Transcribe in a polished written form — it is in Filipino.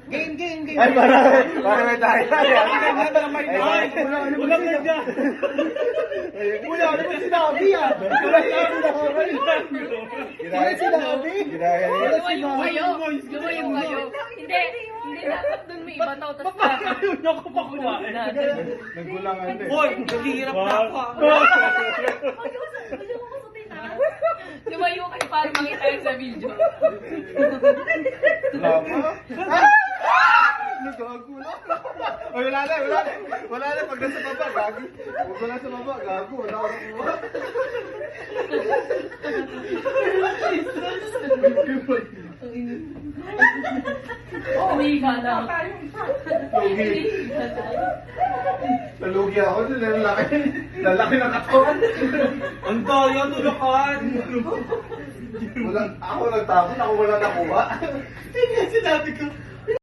Game. Ay, para may tayo. Ulang na dyan. Wala naman sinabi ah. Wala sinabi. Lumayo kayo. Lumayo kayo. Hindi dapat dun may iba tao. Tapos Ayun ako pa kumain. Nagkulangan din. Hoy, naghihirap na ako. lumayo kayo para makita yun sa video. Lama. Nagago na. Ay, wala na. Pag nasa baba, gago. Huwag wala sa baba, gago. Wala ko nakuha. Umiga lang. Lugi. Nalugi ako dun. Lalaki ng katawan. Ang daya, tulakan. Ako nagtapon, ako wala nakuha. Sinabi ko,